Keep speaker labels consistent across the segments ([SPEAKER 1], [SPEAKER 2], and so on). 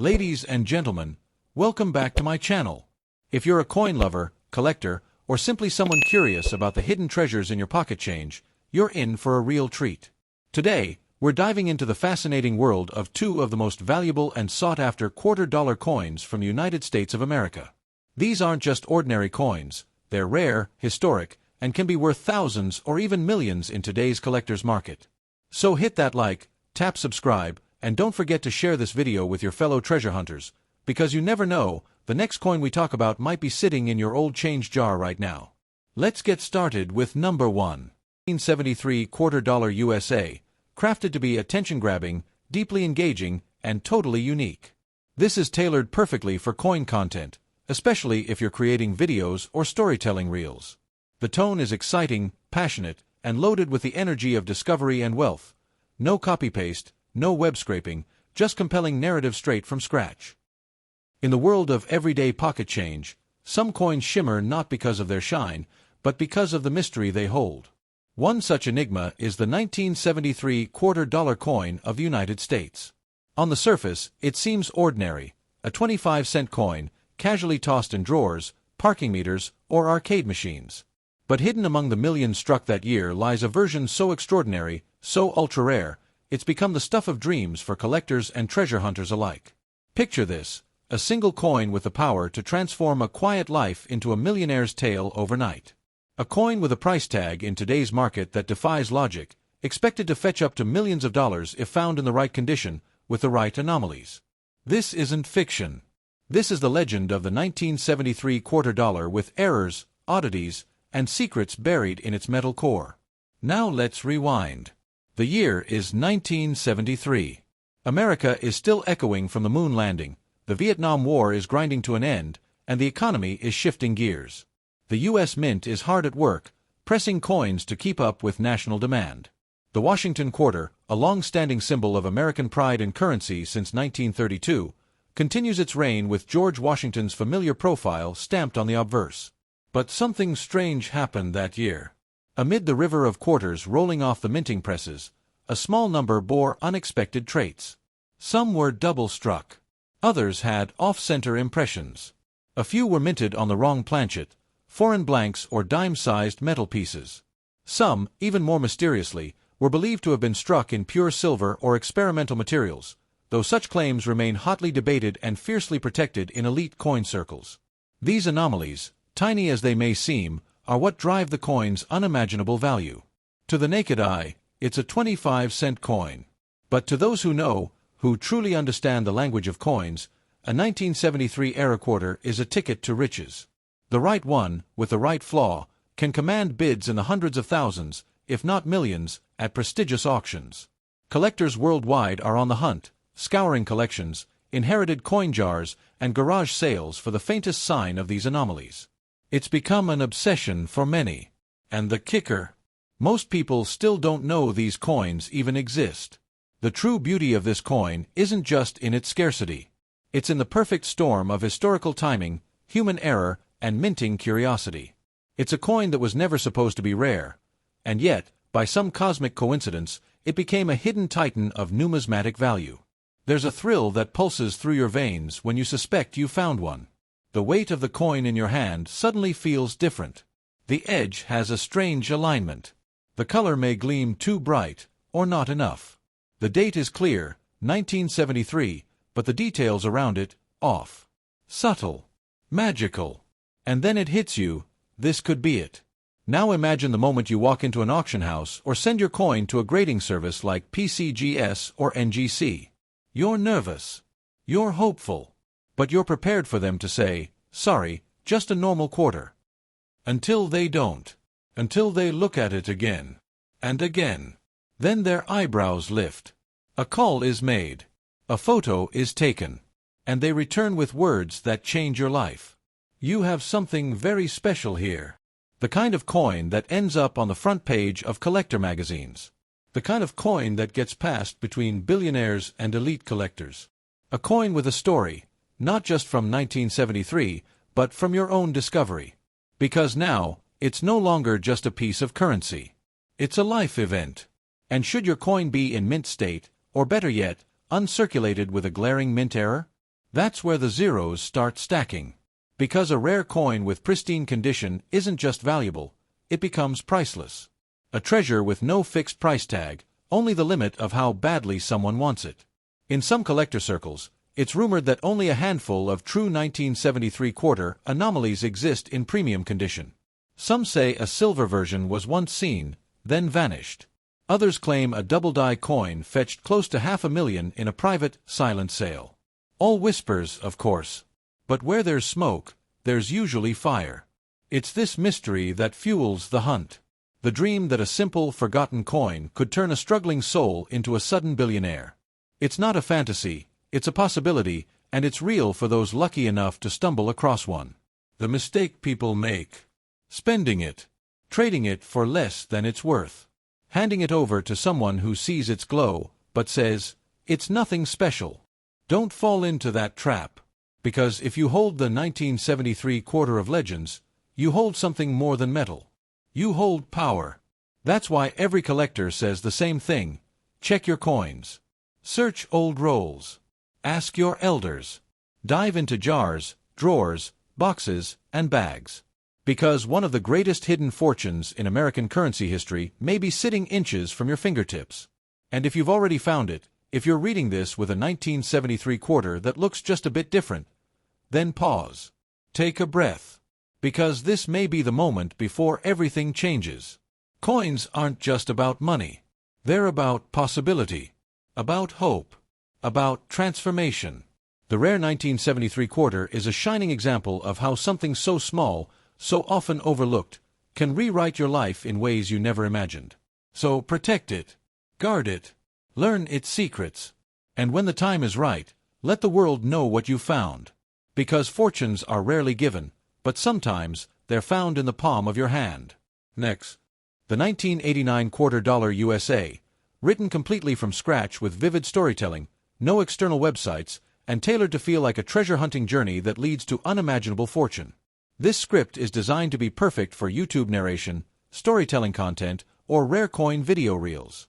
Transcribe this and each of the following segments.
[SPEAKER 1] Ladies and gentlemen, welcome back to my channel. If you're a coin lover, collector, or simply someone curious about the hidden treasures in your pocket change, you're in for a real treat. Today, we're diving into the fascinating world of two of the most valuable and sought-after quarter-dollar coins from the United States of America. These aren't just ordinary coins, they're rare, historic, and can be worth thousands or even millions in today's collector's market. So hit that like, tap subscribe, and don't forget to share this video with your fellow treasure hunters, because you never know, the next coin we talk about might be sitting in your old change jar right now. Let's get started with number 1. 1973 quarter-dollar USA, crafted to be attention-grabbing, deeply engaging, and totally unique. This is tailored perfectly for coin content, especially if you're creating videos or storytelling reels. The tone is exciting, passionate, and loaded with the energy of discovery and wealth. No copy-paste, no web scraping, just compelling narrative straight from scratch. In the world of everyday pocket change, some coins shimmer not because of their shine, but because of the mystery they hold. One such enigma is the 1973 quarter-dollar coin of the United States. On the surface, it seems ordinary, a 25-cent coin, casually tossed in drawers, parking meters, or arcade machines. But hidden among the millions struck that year lies a version so extraordinary, so ultra-rare, it's become the stuff of dreams for collectors and treasure hunters alike. Picture this, a single coin with the power to transform a quiet life into a millionaire's tale overnight. A coin with a price tag in today's market that defies logic, expected to fetch up to millions of dollars if found in the right condition, with the right anomalies. This isn't fiction. This is the legend of the 1973 quarter dollar with errors, oddities, and secrets buried in its metal core. Now let's rewind. The year is 1973. America is still echoing from the moon landing, the Vietnam War is grinding to an end, and the economy is shifting gears. The U.S. Mint is hard at work, pressing coins to keep up with national demand. The Washington quarter, a long-standing symbol of American pride and currency since 1932, continues its reign with George Washington's familiar profile stamped on the obverse. But something strange happened that year. Amid the river of quarters rolling off the minting presses, a small number bore unexpected traits. Some were double-struck. Others had off-center impressions. A few were minted on the wrong planchet, foreign blanks or dime-sized metal pieces. Some, even more mysteriously, were believed to have been struck in pure silver or experimental materials, though such claims remain hotly debated and fiercely protected in elite coin circles. These anomalies, tiny as they may seem, are what drive the coin's unimaginable value. To the naked eye, it's a 25-cent coin. But to those who know, who truly understand the language of coins, a 1973-era quarter is a ticket to riches. The right one, with the right flaw, can command bids in the hundreds of thousands, if not millions, at prestigious auctions. Collectors worldwide are on the hunt, scouring collections, inherited coin jars, and garage sales for the faintest sign of these anomalies. It's become an obsession for many. And the kicker? Most people still don't know these coins even exist. The true beauty of this coin isn't just in its scarcity. It's in the perfect storm of historical timing, human error, and minting curiosity. It's a coin that was never supposed to be rare. And yet, by some cosmic coincidence, it became a hidden titan of numismatic value. There's a thrill that pulses through your veins when you suspect you found one. The weight of the coin in your hand suddenly feels different. The edge has a strange alignment. The color may gleam too bright, or not enough. The date is clear, 1973, but the details around it, off. Subtle. Magical. And then it hits you, this could be it. Now imagine the moment you walk into an auction house or send your coin to a grading service like PCGS or NGC. You're nervous. You're hopeful. But you're prepared for them to say, sorry, just a normal quarter. Until they don't. Until they look at it again. And again. Then their eyebrows lift. A call is made. A photo is taken. And they return with words that change your life. You have something very special here. The kind of coin that ends up on the front page of collector magazines. The kind of coin that gets passed between billionaires and elite collectors. A coin with a story. Not just from 1973, but from your own discovery. Because now, it's no longer just a piece of currency. It's a life event. And should your coin be in mint state, or better yet, uncirculated with a glaring mint error? That's where the zeros start stacking. Because a rare coin with pristine condition isn't just valuable, it becomes priceless. A treasure with no fixed price tag, only the limit of how badly someone wants it. In some collector circles, it's rumored that only a handful of true 1973 quarter anomalies exist in premium condition. Some say a silver version was once seen, then vanished. Others claim a double-die coin fetched close to $500,000 in a private, silent sale. All whispers, of course. But where there's smoke, there's usually fire. It's this mystery that fuels the hunt. The dream that a simple, forgotten coin could turn a struggling soul into a sudden billionaire. It's not a fantasy, it's a possibility, and it's real for those lucky enough to stumble across one. The mistake people make: spending it, trading it for less than it's worth, handing it over to someone who sees its glow, but says, "It's nothing special." Don't fall into that trap. Because if you hold the 1973 quarter of legends, you hold something more than metal. You hold power. That's why every collector says the same thing: check your coins. Search old rolls. Ask your elders. Dive into jars, drawers, boxes, and bags. Because one of the greatest hidden fortunes in American currency history may be sitting inches from your fingertips. And if you've already found it, if you're reading this with a 1973 quarter that looks just a bit different, then pause. Take a breath. Because this may be the moment before everything changes. Coins aren't just about money. They're about possibility. About hope. About transformation. The rare 1973 quarter is a shining example of how something so small, so often overlooked, can rewrite your life in ways you never imagined. So protect it. Guard it. Learn its secrets. And when the time is right, let the world know what you found. Because fortunes are rarely given, but sometimes they're found in the palm of your hand. Next. The 1989 quarter dollar USA, written completely from scratch with vivid storytelling, no external websites, and tailored to feel like a treasure-hunting journey that leads to unimaginable fortune. This script is designed to be perfect for YouTube narration, storytelling content, or rare coin video reels.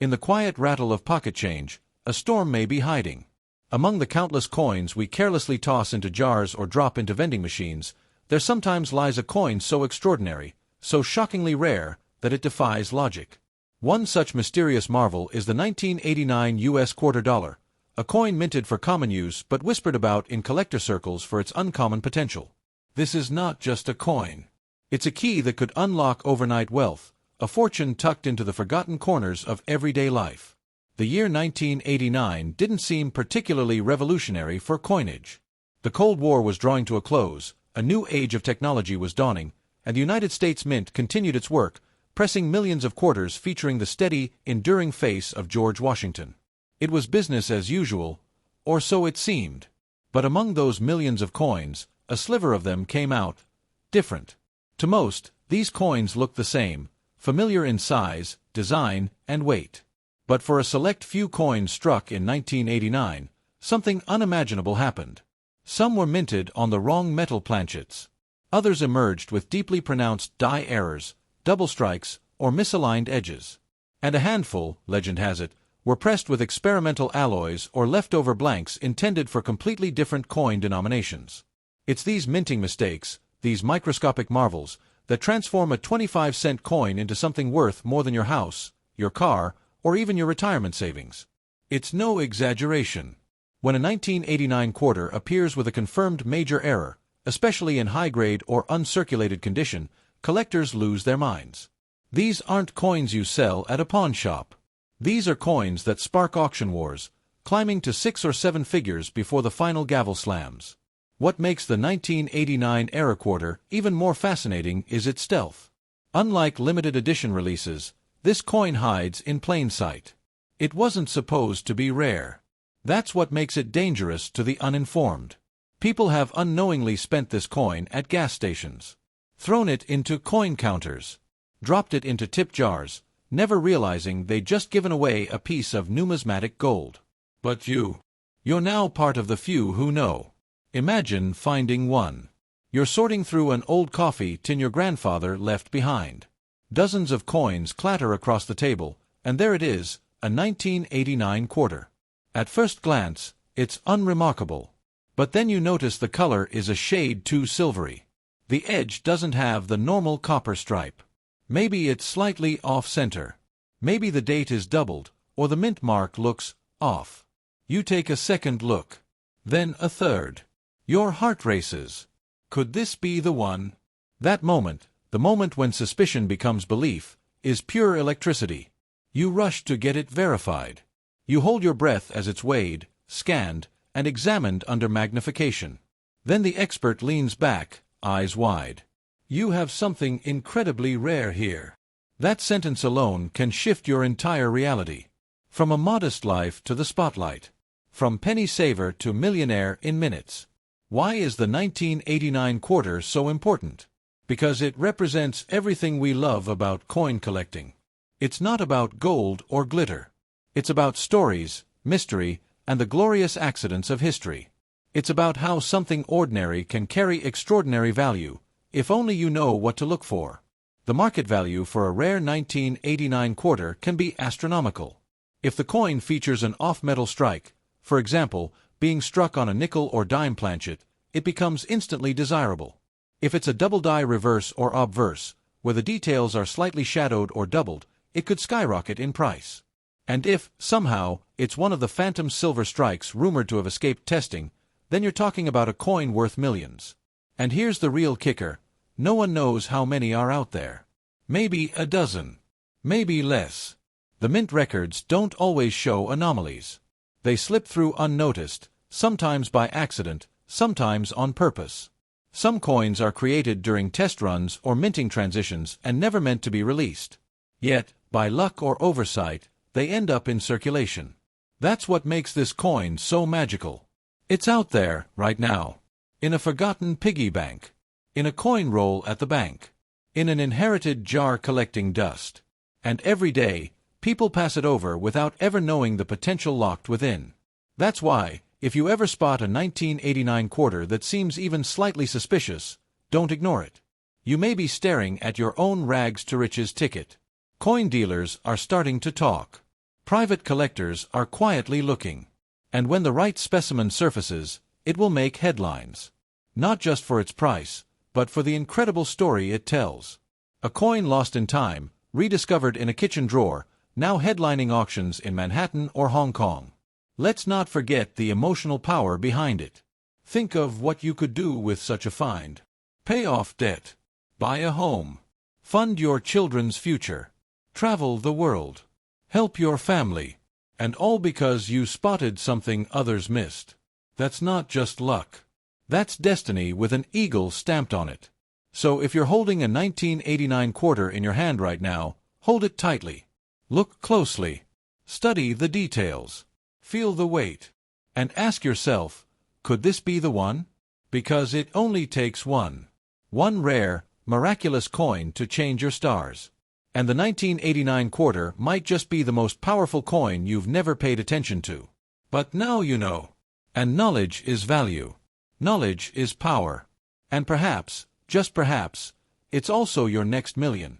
[SPEAKER 1] In the quiet rattle of pocket change, a storm may be hiding. Among the countless coins we carelessly toss into jars or drop into vending machines, there sometimes lies a coin so extraordinary, so shockingly rare, that it defies logic. One such mysterious marvel is the 1989 U.S. quarter dollar, a coin minted for common use but whispered about in collector circles for its uncommon potential. This is not just a coin. It's a key that could unlock overnight wealth, a fortune tucked into the forgotten corners of everyday life. The year 1989 didn't seem particularly revolutionary for coinage. The Cold War was drawing to a close, a new age of technology was dawning, and the United States Mint continued its work, pressing millions of quarters featuring the steady, enduring face of George Washington. It was business as usual, or so it seemed. But among those millions of coins, a sliver of them came out different. To most, these coins looked the same, familiar in size, design, and weight. But for a select few coins struck in 1989, something unimaginable happened. Some were minted on the wrong metal planchets. Others emerged with deeply pronounced die errors, double strikes, or misaligned edges. And a handful, legend has it, were pressed with experimental alloys or leftover blanks intended for completely different coin denominations. It's these minting mistakes, these microscopic marvels, that transform a 25-cent coin into something worth more than your house, your car, or even your retirement savings. It's no exaggeration. When a 1989 quarter appears with a confirmed major error, especially in high-grade or uncirculated condition, collectors lose their minds. These aren't coins you sell at a pawn shop. These are coins that spark auction wars, climbing to 6 or 7 figures before the final gavel slams. What makes the 1989 era quarter even more fascinating is its stealth. Unlike limited edition releases, this coin hides in plain sight. It wasn't supposed to be rare. That's what makes it dangerous to the uninformed. People have unknowingly spent this coin at gas stations, thrown it into coin counters, dropped it into tip jars, never realizing they'd just given away a piece of numismatic gold. But you're now part of the few who know. Imagine finding one. You're sorting through an old coffee tin your grandfather left behind. Dozens of coins clatter across the table, and there it is, a 1989 quarter. At first glance, it's unremarkable. But then you notice the color is a shade too silvery. The edge doesn't have the normal copper stripe. Maybe it's slightly off-center. Maybe the date is doubled, or the mint mark looks off. You take a second look. Then a third. Your heart races. Could this be the one? That moment, the moment when suspicion becomes belief, is pure electricity. You rush to get it verified. You hold your breath as it's weighed, scanned, and examined under magnification. Then the expert leans back, eyes wide. You have something incredibly rare here. That sentence alone can shift your entire reality. From a modest life to the spotlight. From penny saver to millionaire in minutes. Why is the 1989 quarter so important? Because it represents everything we love about coin collecting. It's not about gold or glitter. It's about stories, mystery, and the glorious accidents of history. It's about how something ordinary can carry extraordinary value, if only you know what to look for. The market value for a rare 1989 quarter can be astronomical. If the coin features an off-metal strike, for example, being struck on a nickel or dime planchet, it becomes instantly desirable. If it's a double-die reverse or obverse, where the details are slightly shadowed or doubled, it could skyrocket in price. And if, somehow, it's one of the phantom silver strikes rumored to have escaped testing, then you're talking about a coin worth millions. And here's the real kicker. No one knows how many are out there. Maybe a dozen. Maybe less. The mint records don't always show anomalies. They slip through unnoticed, sometimes by accident, sometimes on purpose. Some coins are created during test runs or minting transitions and never meant to be released. Yet, by luck or oversight, they end up in circulation. That's what makes this coin so magical. It's out there, right now. In a forgotten piggy bank. In a coin roll at the bank. In an inherited jar collecting dust. And every day, people pass it over without ever knowing the potential locked within. That's why, if you ever spot a 1989 quarter that seems even slightly suspicious, don't ignore it. You may be staring at your own rags to riches ticket. Coin dealers are starting to talk. Private collectors are quietly looking. And when the right specimen surfaces, it will make headlines. Not just for its price, but for the incredible story it tells. A coin lost in time, rediscovered in a kitchen drawer, now headlining auctions in Manhattan or Hong Kong. Let's not forget the emotional power behind it. Think of what you could do with such a find. Pay off debt. Buy a home. Fund your children's future. Travel the world. Help your family. And all because you spotted something others missed. That's not just luck. That's destiny with an eagle stamped on it. So if you're holding a 1989 quarter in your hand right now, hold it tightly. Look closely. Study the details. Feel the weight. And ask yourself, could this be the one? Because it only takes one. One rare, miraculous coin to change your stars. And the 1989 quarter might just be the most powerful coin you've never paid attention to. But now you know. And knowledge is value. Knowledge is power. And perhaps, just perhaps, it's also your next million.